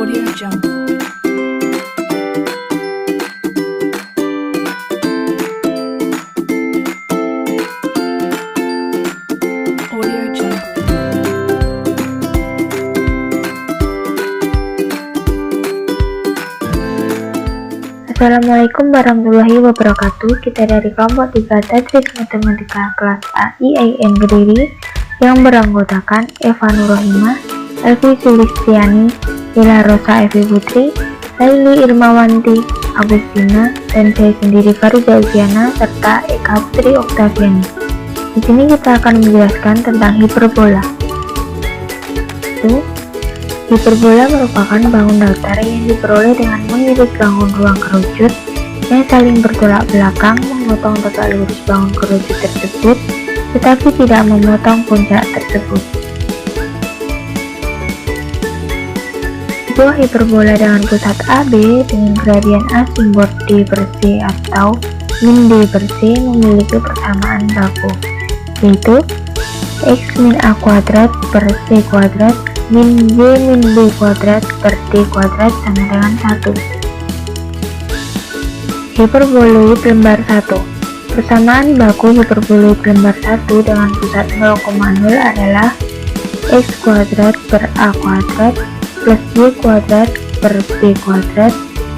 Audio Jungle. Audio Jungle. Assalamualaikum warahmatullahi wabarakatuh. Kita dari kelompok 3 Tetris Matematika kelas A IAIN Kediri yang beranggotakan Eva Nurrohimah, Elvi Sulistiani, Ila Rosa Evi Putri, Laili Irmawanti Agustina, dan saya sendiri Farida Ujiana serta Eka Putri Oktaviani. Di sini kita akan menjelaskan tentang hiperbola. Hiperbola merupakan bangun datar yang diperoleh dengan mengirit bangun ruang kerucut yang saling bertolak belakang, memotong tegak lurus bangun kerucut tersebut, tetapi tidak memotong puncak tersebut. Sebuah hiperbola dengan pusat AB dengan gradian A simbol D per C atau min D per C memiliki persamaan baku, yaitu X min A kuadrat per C kuadrat min Y min B kuadrat per D kuadrat sama dengan 1. Hiperboloid lembar 1. Persamaan baku hiperboloid lembar 1 dengan pusat 0,0 adalah X kuadrat per A kuadrat plus Y kuadrat per B kuadrat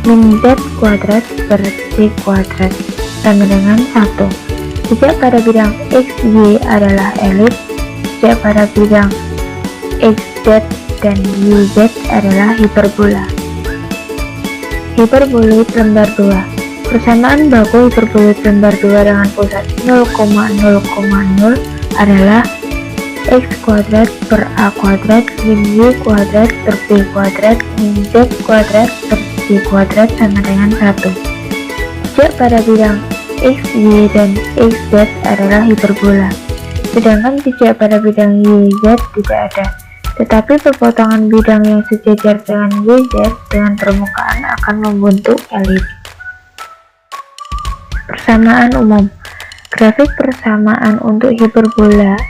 min Z kuadrat per C kuadrat sama dengan 1. Jika pada bidang X, Y adalah elips, jika pada bidang X, Z, dan Y, Z adalah hiperbola. Hiperboloid lembar 2. Persamaan baku hiperboloid lembar 2 dengan pusat 0,0,0 adalah X kuadrat per A kuadrat min Y kuadrat per B kuadrat min Z kuadrat per C kuadrat sama dengan 1. Jika pada bidang X, Y, dan X, Z adalah hiperbola, sedangkan jika pada bidang Y, Z tidak ada. Tetapi perpotongan bidang yang sejajar dengan YZ dengan permukaan akan membentuk elips. Persamaan umum. Grafik persamaan untuk hiperbola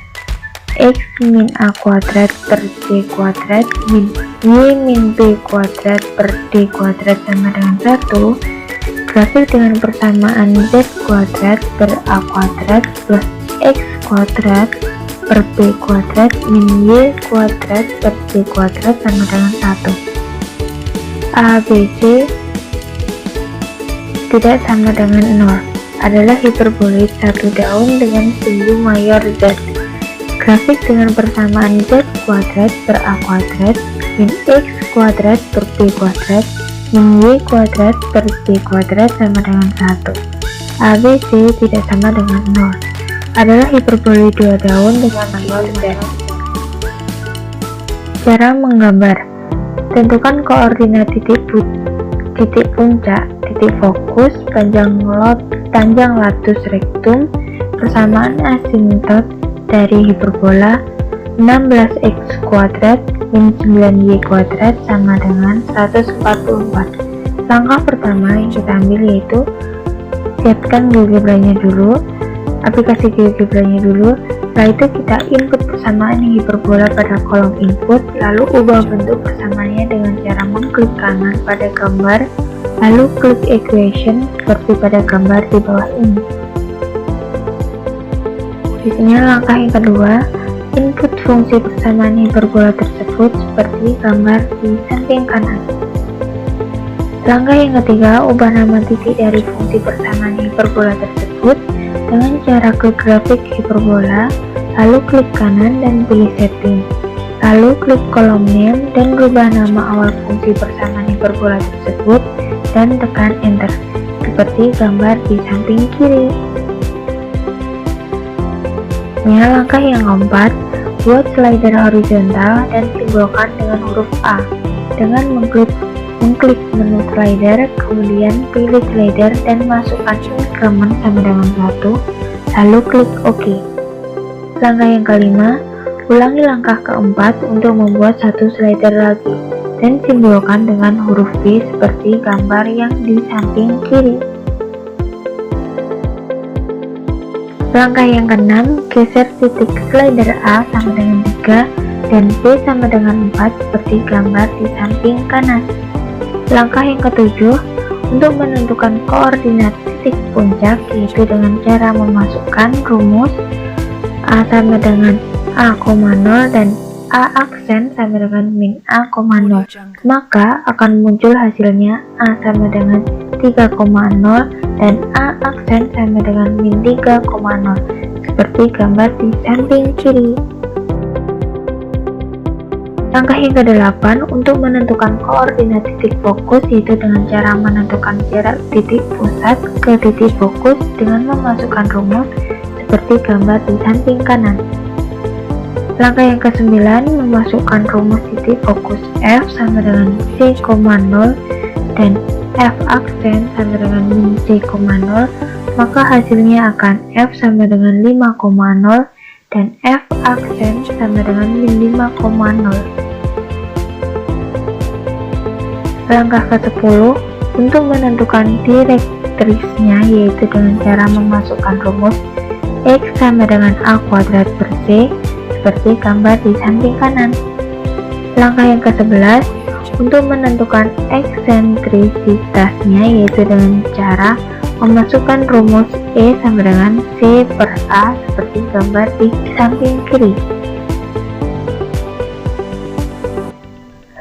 X min A kuadrat per C kuadrat min Y min B kuadrat per D kuadrat sama dengan 1. Grafik dengan persamaan Z kuadrat per A kuadrat plus X kuadrat per B kuadrat min Y kuadrat per C kuadrat sama dengan 1. ABC tidak sama dengan 0 adalah hiperboloid satu daun dengan sumbu mayor Z. Grafik dengan persamaan Z kuadrat per A kuadrat min X kuadrat per B kuadrat min Y kuadrat per C kuadrat sama dengan 1. ABC tidak sama dengan 0 adalah hiperboloid dua daun dengan mayor Z. Cara menggambar. Tentukan koordinat titik puncak, titik fokus, panjang latus rektum, persamaan asimtot dari hiperbola 16x kuadrat min 9y kuadrat sama dengan 144. Langkah pertama yang kita ambil yaitu siapkan GeoGebranya dulu, aplikasi GeoGebranya dulu. Setelah itu kita input persamaan hiperbola pada kolom input, lalu ubah bentuk persamaannya dengan cara mengklik kanan pada gambar, lalu klik equation seperti pada gambar di bawah ini. Di sini langkah yang kedua, input fungsi persamaan hiperbola tersebut seperti gambar di samping kanan. Langkah yang ketiga, ubah nama titik dari fungsi persamaan hiperbola tersebut dengan cara klik grafik hiperbola, lalu klik kanan dan pilih setting, lalu klik kolom name dan rubah nama awal fungsi persamaan hiperbola tersebut dan tekan enter seperti gambar di samping kiri. Langkah yang keempat, buat slider horizontal dan simbolkan dengan huruf A dengan mengklik menu slider, kemudian pilih slider dan masukkan increment sama dengan 1, lalu klik OK. Langkah yang kelima, ulangi langkah keempat untuk membuat satu slider lagi dan simbolkan dengan huruf B seperti gambar yang di samping kiri. Langkah yang keenam, geser titik slider A sama dengan 3 dan B sama dengan 4 seperti gambar di samping kanan. Langkah yang ketujuh, untuk menentukan koordinat titik puncak yaitu dengan cara memasukkan rumus A sama dengan A,0 dan A aksen sama dengan min A,0, maka akan muncul hasilnya A sama dengan 3,0 dan A aksen sama dengan min 3,0 seperti gambar di samping kiri. Langkah yang ke-8, untuk menentukan koordinat titik fokus yaitu dengan cara menentukan jarak titik pusat ke titik fokus dengan memasukkan rumus seperti gambar di samping kanan. Langkah yang ke-9, memasukkan rumus titik fokus F sama dengan C,0 dan F aksen sama dengan min C,0, maka hasilnya akan F sama dengan 5,0 dan F aksen sama dengan min 5,0. Langkah ke-10, untuk menentukan direktrisnya yaitu dengan cara memasukkan rumus X sama dengan A kuadrat per C seperti gambar di samping kanan. Langkah yang ke-11, untuk menentukan eksentrisitasnya yaitu dengan cara memasukkan rumus E sama dengan C per A seperti gambar di samping kiri.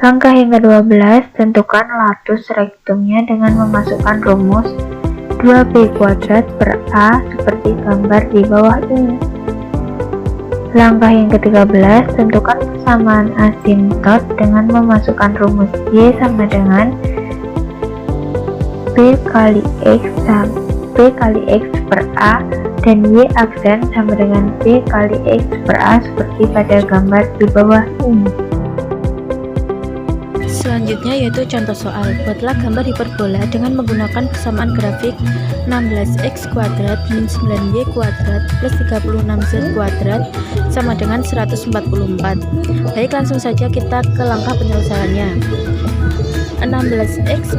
Langkah yang ke-12, tentukan latus rektumnya dengan memasukkan rumus 2B kuadrat per A seperti gambar di bawah ini. Langkah yang ke-13, tentukan persamaan asimtot dengan memasukkan rumus Y sama dengan B kali X per A dan Y aksen sama dengan B kali X per A seperti pada gambar di bawah ini. Selanjutnya yaitu contoh soal. Buatlah gambar hiperbola dengan menggunakan persamaan grafik 16x kuadrat min 9y kuadrat plus 36z kuadrat sama dengan 144. Baik, langsung saja kita ke langkah penyelesaiannya. 16x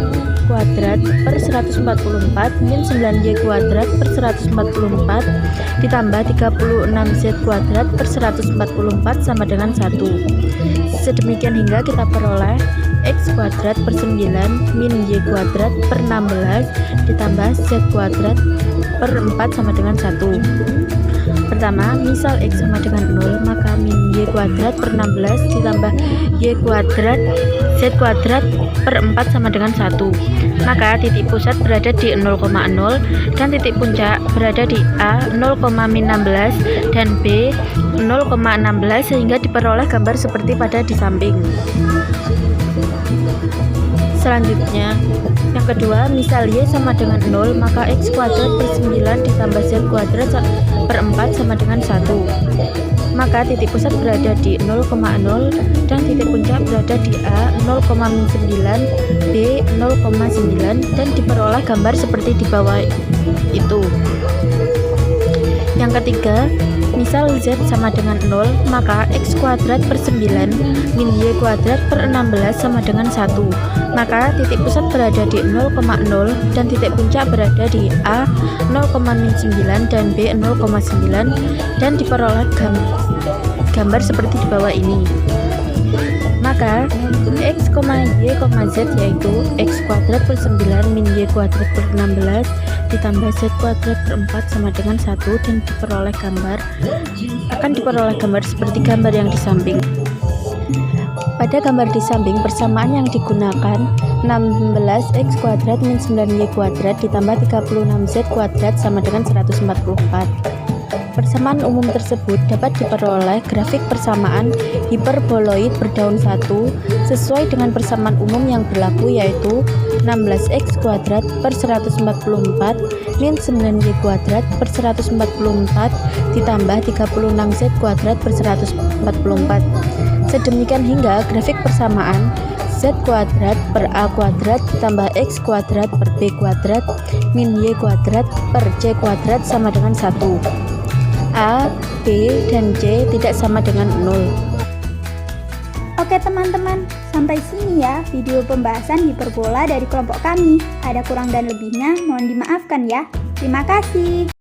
kuadrat per 144 min 9y kuadrat per 144 ditambah 36z kuadrat per 144 sama dengan 1. Sedemikian hingga kita peroleh x kuadrat per 9 min y kuadrat per 16 ditambah z kuadrat per 4 sama dengan 1. Pertama, misal x sama dengan 0, maka min y kuadrat per 16 ditambah y kuadrat z kuadrat per 4 sama dengan 1. Maka titik pusat berada di 0,0 dan titik puncak berada di A 0,16 dan B 0,16 sehingga diperoleh gambar seperti pada di samping. Selanjutnya, yang kedua, misal y sama dengan 0, maka x kuadrat per 9 ditambah z kuadrat per 4 sama dengan 1. Maka titik pusat berada di 0,0 dan titik puncak berada di A 0,9, B 0,9 dan diperoleh gambar seperti di bawah itu. Yang ketiga, misal z sama dengan 0, maka x kuadrat per 9 min y kuadrat per 16 sama dengan 1. Maka titik pusat berada di 0,0 dan titik puncak berada di A 0,9 dan B 0,9 dan diperoleh gambar seperti di bawah ini. Maka x, y, z yaitu x kuadrat per 9 min y kuadrat per 16 ditambah z kuadrat per 4 sama dengan 1 dan akan diperoleh gambar seperti gambar yang di samping. Pada gambar di samping, persamaan yang digunakan 16x kuadrat min 9y kuadrat ditambah 36z kuadrat sama dengan 144. Persamaan umum tersebut dapat diperoleh grafik persamaan hiperboloid berdaun 1 sesuai dengan persamaan umum yang berlaku, yaitu 16x kuadrat per 144 min 9y kuadrat per 144 ditambah 36z kuadrat per 144. Sedemikian hingga grafik persamaan z kuadrat per a kuadrat ditambah x kuadrat per b kuadrat min y kuadrat per c kuadrat sama dengan 1. A, B, dan C tidak sama dengan 0. Oke teman-teman, sampai sini ya video pembahasan hiperbola dari kelompok kami. Ada kurang dan lebihnya, mohon dimaafkan ya. Terima kasih.